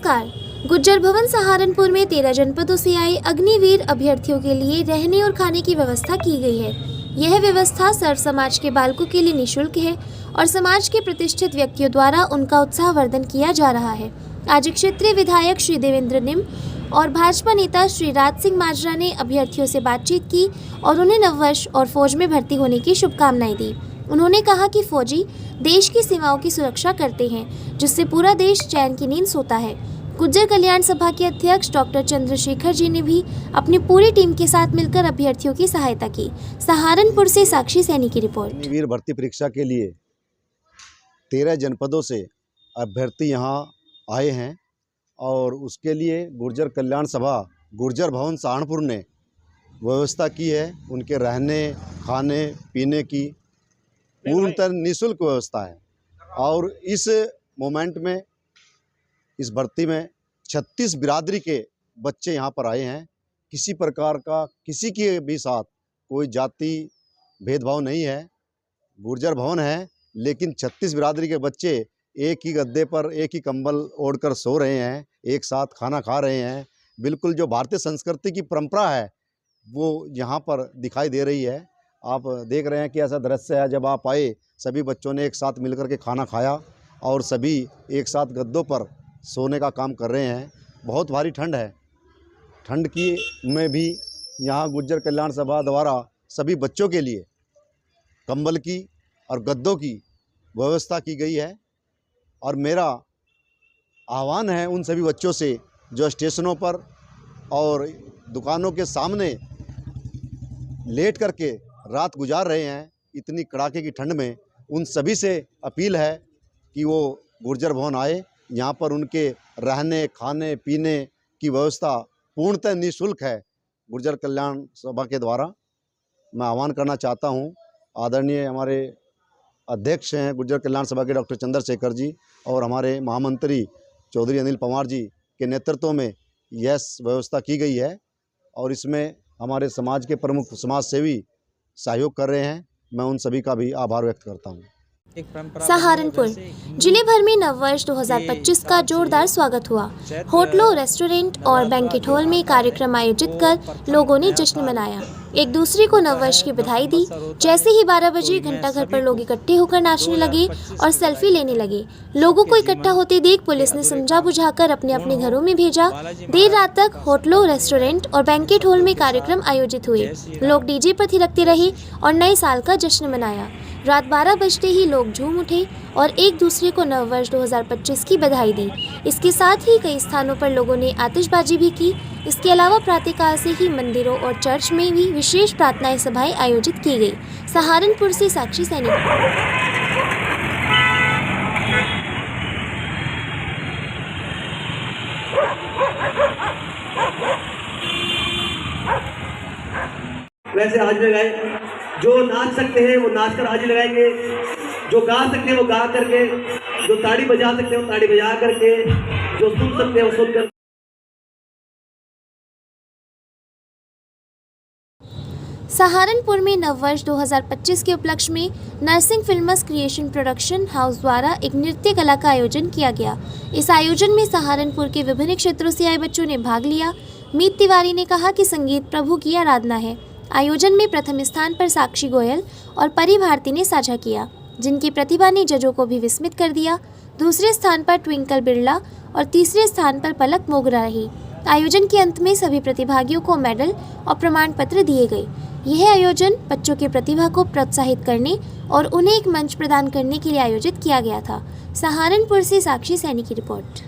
नमस्कार। गुज्जर भवन सहारनपुर में 13 जनपदों से आए अग्निवीर अभ्यर्थियों के लिए रहने और खाने की व्यवस्था की गई है। यह व्यवस्था सर्व समाज के बालकों के लिए निःशुल्क है और समाज के प्रतिष्ठित व्यक्तियों द्वारा उनका उत्साहवर्धन किया जा रहा है। आज क्षेत्रीय विधायक श्री देवेंद्र निम और भाजपा नेता श्री राज सिंह माजरा ने अभ्यर्थियों से बातचीत की और उन्हें नववर्ष और फौज में भर्ती होने की शुभकामनाएं दी। उन्होंने कहा कि फौजी देश की सीमाओं की सुरक्षा करते हैं, जिससे पूरा देश चैन की नींद सोता है। गुज्जर कल्याण सभा के अध्यक्ष डॉक्टर चंद्रशेखर जी ने भी अपनी पूरी टीम के साथ मिलकर अभ्यर्थियों की सहायता की। सहारनपुर से साक्षी सैनी की रिपोर्ट। अग्निवीर भर्ती परीक्षा के लिए 13 जनपदों से अभ्यर्थी यहां आए हैं और उसके लिए गुर्जर कल्याण सभा गुर्जर भवन सहारनपुर ने व्यवस्था की है। उनके रहने खाने पीने की पूर्णतः निःशुल्क व्यवस्था है और इस मोमेंट में इस भर्ती में 36 बिरादरी के बच्चे यहाँ पर आए हैं। किसी प्रकार का किसी के भी साथ कोई जाति भेदभाव नहीं है। गुर्जर भवन है लेकिन 36 बिरादरी के बच्चे एक ही गद्दे पर एक ही कंबल ओढ़कर सो रहे हैं, एक साथ खाना खा रहे हैं। बिल्कुल जो भारतीय संस्कृति की परंपरा है वो यहाँ पर दिखाई दे रही है। आप देख रहे हैं कि ऐसा दृश्य है। जब आप आए सभी बच्चों ने एक साथ मिलकर के खाना खाया और सभी एक साथ गद्दों पर सोने का काम कर रहे हैं। बहुत भारी ठंड है। ठंड की में भी यहाँ गुज्जर कल्याण सभा द्वारा सभी बच्चों के लिए कंबल की और गद्दों की व्यवस्था की गई है और मेरा आह्वान है उन सभी बच्चों से जो स्टेशनों पर और दुकानों के सामने लेट करके रात गुजार रहे हैं इतनी कड़ाके की ठंड में, उन सभी से अपील है कि वो गुर्जर भवन आए। यहाँ पर उनके रहने खाने पीने की व्यवस्था पूर्णतः निःशुल्क है गुर्जर कल्याण सभा के द्वारा। मैं आह्वान करना चाहता हूँ आदरणीय हमारे अध्यक्ष हैं गुर्जर कल्याण सभा के डॉक्टर चंद्रशेखर जी और हमारे महामंत्री चौधरी अनिल पंवार जी के नेतृत्व में यह व्यवस्था की गई है और इसमें हमारे समाज के प्रमुख समाज सेवी सहयोग कर रहे हैं। मैं उन सभी का भी आभार व्यक्त करता हूँ। सहारनपुर जिले भर में नववर्ष 2025 का जोरदार स्वागत हुआ। होटलों, रेस्टोरेंट और बैंकेट हॉल में कार्यक्रम आयोजित कर लोगों ने जश्न मनाया, एक दूसरे को नववर्ष की बधाई दी। जैसे ही 12 बजे घंटा घर पर लोग इकट्ठे होकर नाचने लगे और सेल्फी लेने लगे। लोगों को इकट्ठा होते देख पुलिस ने समझा बुझाकर अपने अपने घरों में भेजा। देर रात तक होटलों, रेस्टोरेंट और बैंकेट हॉल में कार्यक्रम आयोजित हुए। लोग डीजे पर थिरकते रहे और नए साल का जश्न मनाया। रात 12 बजते ही लोग झूम उठे और एक दूसरे को नववर्ष 2025 की बधाई दी। इसके साथ ही कई स्थानों पर लोगों ने आतिशबाजी भी की। इसके अलावा प्रातःकाल से ही मंदिरों और चर्च में भी विशेष प्रार्थनाएं सभाएं आयोजित की गई। सहारनपुर से साक्षी सैनी। वैसे हाजिरी लगाए, जो नाच सकते हैं वो नाच कर हाजिरी लगाएंगे, जो गा सकते हैं वो गा करके, जो ताड़ी बजा सकते हैं वो ताड़ी बजा करके, जो सुन सकते हैं वो सुनकर। सहारनपुर में नववर्ष 2025 के उपलक्ष्य में Narsingh films creation production house द्वारा एक नृत्य कला का आयोजन किया गया। इस आयोजन में सहारनपुर के विभिन्न क्षेत्रों से आए बच्चों ने भाग लिया। मीत तिवारी ने कहा कि संगीत प्रभु की आराधना है। आयोजन में प्रथम स्थान पर साक्षी गोयल और परी भारती ने साझा किया, जिनकी प्रतिभा ने जजों को भी विस्मित कर दिया। दूसरे स्थान पर ट्विंकल बिरला और तीसरे स्थान पर पलक मोगरा रही। आयोजन के अंत में सभी प्रतिभागियों को मेडल और प्रमाण पत्र दिए गए। यह आयोजन बच्चों की प्रतिभा को प्रोत्साहित करने और उन्हें एक मंच प्रदान करने के लिए आयोजित किया गया था। सहारनपुर से साक्षी सैनी की रिपोर्ट।